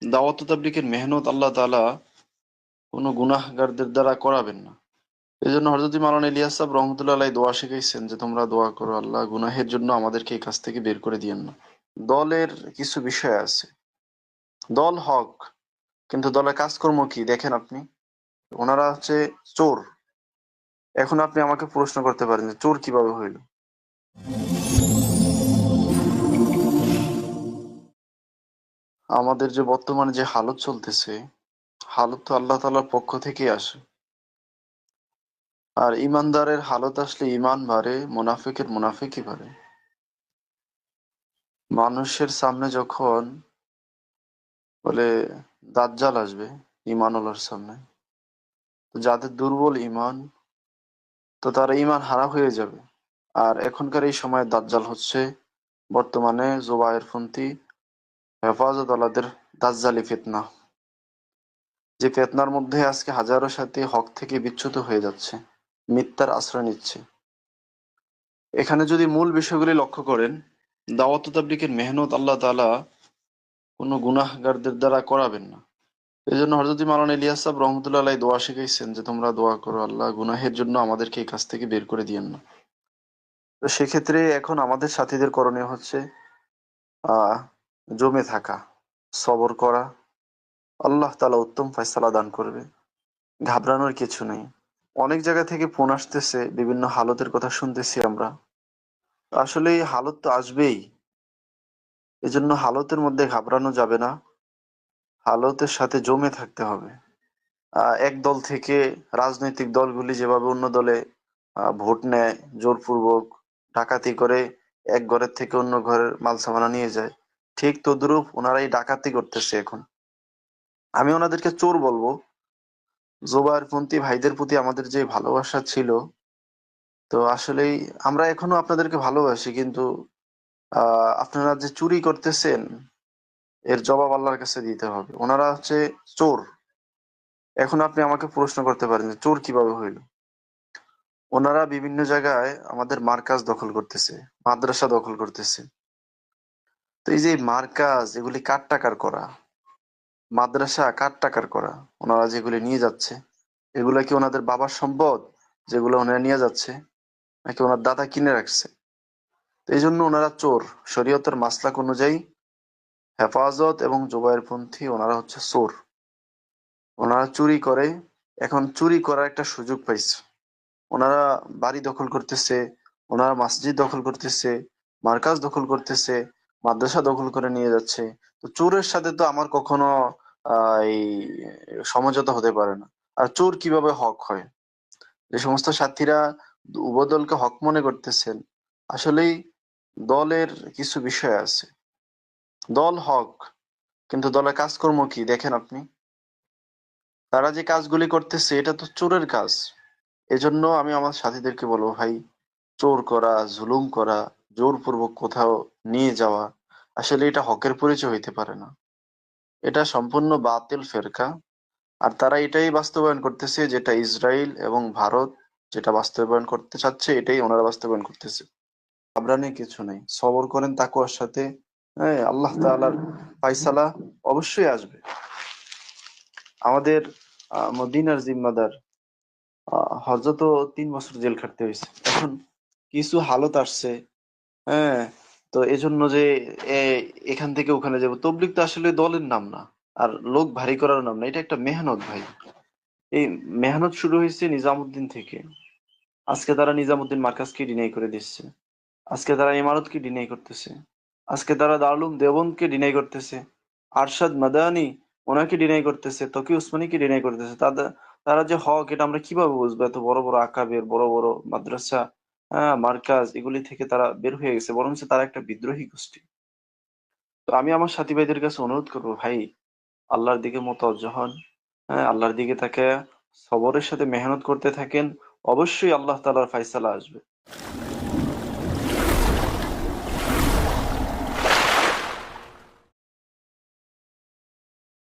দাওয়াত ও তাবলীগের মেহনত আল্লাহ তাআলা কোনো গুনাহগারদের দ্বারা করাবেন না। এই জন্য হযরত মাওলানা ইলিয়াস সাহেব রহমতুল্লাহ আলাইহি দোয়া শিখাইছেন যে তোমরা দোয়া করো, আল্লাহ গুনাহের জন্য আমাদেরকে এই কাজ থেকে বের করে দিয়েন না। দলের কিছু বিষয় আছে। দল হক, কিন্তু দলের কাজকর্ম কি দেখেন আপনি। ওনারা হচ্ছে চোর। এখন আপনি আমাকে প্রশ্ন করতে পারেন যে চোর কিভাবে হইল। আমাদের যে বর্তমানে যে হালত চলতেছে, হালত তো আল্লাহ তাআলার পক্ষ থেকেই আসে। আর ইমানদারের হালত আসলে ইমান বাড়ে, মুনাফিকের মুনাফিকই বাড়ে। মানুষের সামনে যখন বলে দাজ্জাল আসবে ইমানওয়ালার সামনে, তো যাদের দুর্বল ইমান, তো তারা ইমান হারা হয়ে যাবে। আর এখনকার এই সময়ে দাজ্জাল হচ্ছে বর্তমানে জোবায়েরপন্থী হেফাজত আলাদের দাজ্জালি ফিতনা, যে ফিতনার মধ্যে আজকে হাজারো সাথী হক থেকে বিচ্যুত হয়ে যাচ্ছে, মিথ্যার আশ্রয় নিচ্ছে। এখানে যদি মূল বিষয়গুলি লক্ষ্য করেন, দাওয়াত ও তাবলীগের মেহনত আল্লাহ তাআলা কোনো গুনাহগারদের দ্বারা করাবেন না। এই জন্য হযরত মাওলানা ইলিয়াস সাহেব রহমতুল্লাহ আলাইহি দোয়া শিখাইছেন যে তোমরা দোয়া করো, আল্লাহ গুনাহের জন্য আমাদেরকে এই কাজ থেকে বের করে দিয়েন না। তো সেক্ষেত্রে এখন আমাদের সাথীদের করণীয় হচ্ছে আহ জমে থাকা, সবর করা। আল্লাহ তাআলা উত্তম ফয়সালা দান করবে। ঘাবড়ানোর কিছু নেই। অনেক জায়গা থেকে ফোন আসতেছে, বিভিন্ন হালতের কথা শুনতেছি আমরা। আসলে এই হালত তো আসবেই। এজন্য হালতের মধ্যে ঘাবড়ানো যাবে না। হালতের সাথে জমে থাকতে হবে। এক দল থেকে রাজনৈতিক দলগুলি যেভাবে অন্য দলে ভোট নেয়, জোরপূর্বক ডাকাতি করে এক ঘরের থেকে অন্য ঘরের মাল সামানা নিয়ে যায়, ঠিক তদ্রুপ ওনারা এই ডাকাতি করতেছে এখন। আমি ওনাদেরকে চোর বলবো। জোবায়েরপন্থী ভাইদের প্রতি আমাদের যে ভালোবাসা ছিল, তো আসলেই আমরা এখনো আপনাদেরকে ভালোবাসি, কিন্তু আপনারা যে চুরি করতেছেন এর জবাব আল্লাহর কাছে দিতে হবে। ওনারা হচ্ছে চোর। এখন আপনি আমাকে প্রশ্ন করতে পারেন যে চোর কিভাবে হইল। ওনারা বিভিন্ন জায়গায় আমাদের মার্কাজ দখল করতেছে, মাদ্রাসা দখল করতেছে। তো এই যে মার্কাজ, এগুলি কার টাকার করা, মাদ্রাসা কার টাকার করা, ওনারা যেগুলি নিয়ে যাচ্ছে, এগুলা কি ওনাদের বাবার সম্পদ যেগুলো ওনারা নিয়ে যাচ্ছে, নাকি ওনার দাদা কিনে রাখছে? তো এই জন্য ওনারা চোর। শরীয়তের মাসলাক অনুযায়ী হেফাজত এবং জোবায়েরপন্থী ওনারা হচ্ছে চোর। ওনারা চুরি করে। এখন চুরি করার একটা সুযোগ পাইছে। ওনারা বাড়ি দখল করতেছে, ওনারা মসজিদ দখল করতেছে, মার্কাজ দখল করতেছে, মাদ্রাসা দখল করে নিয়ে যাচ্ছে। তো চোরের সাথে তো আমার কখনো এই সমঝোতা হতে পারে না। আর চোর কিভাবে হক হয়? যে সমস্ত সাথীরা উভয় দলকে হক মনে করতেছেন, আসলেই দলের কিছু বিষয় আছে। দল হক, কিন্তু দলের কাজকর্ম কি দেখেন আপনি। তারা যে কাজগুলি করতেছে এটা তো চোরের কাজ। এজন্য আমি আমার সাথীদেরকে বলবো, ভাই, চোর করা, জুলুম করা, জোরপূর্বক কোথাও নিয়ে যাওয়া, আসলে এটা হকের পরিচয় হইতে পারে না। এটা সম্পূর্ণ বাতিল ফেরকা। আর তারা এটাই বাস্তবায়ন করতেছে যেটা ইসরায়েল এবং ভারত যেটা বাস্তবায়ন করতে চাচ্ছে, এটাই ওনারা বাস্তবায়ন করতেছে। ঘাবড়ানোর কিছু নেই, সবর করেন তাকওয়ার সাথে। হ্যাঁ, আল্লাহ তাআলার ফায়সালা অবশ্যই আসবে। আমাদের মদিনার জিম্মাদার হযরত ৩ বছর জেল খাটতে হয়েছে। এখন কিছু হালত আসছে, হ্যাঁ, তো এজন্য যে এ, এখান থেকে ওখানে যাবো, তবলিগ তো আসলে দলের নাম না, আর লোক ভারী করার নাম না। এটা একটা মেহনত ভাই। এই মেহনত শুরু হয়েছে নিজামুদ্দিন থেকে। আজকে তারা নিজামুদ্দিন মার্কাজকে ডিনাই করে দিচ্ছে। আজকে তারা ইমারতকে ডিনাই করতেছে। আজকে তারা দারুল উলুম দেওবন্দকে ডিনাই করতেছে। আরশাদ মাদানী ওনাকে ডিনাই করতেছে, তকি উসমানীকে ডিনাই করতেছে। তারা যে হক, এটা আমরা কিভাবে বুঝবো? এত বড় বড় আকাবের, বড় বড় মাদ্রাসা, মার্কাজ, এগুলি থেকে তারা বের হয়ে গেছে, বরঞ্চ তারা একটা বিদ্রোহী গোষ্ঠী। তো আমি আমার সাথী ভাইদের কাছে অনুরোধ করবো, ভাই, আল্লাহর দিকে মোতাওজ্জহ হন। হ্যাঁ, আল্লাহর দিকে তাকে সবরের সাথে মেহনত করতে থাকেন। অবশ্যই আল্লাহ তাআলার ফায়সালা আসবে।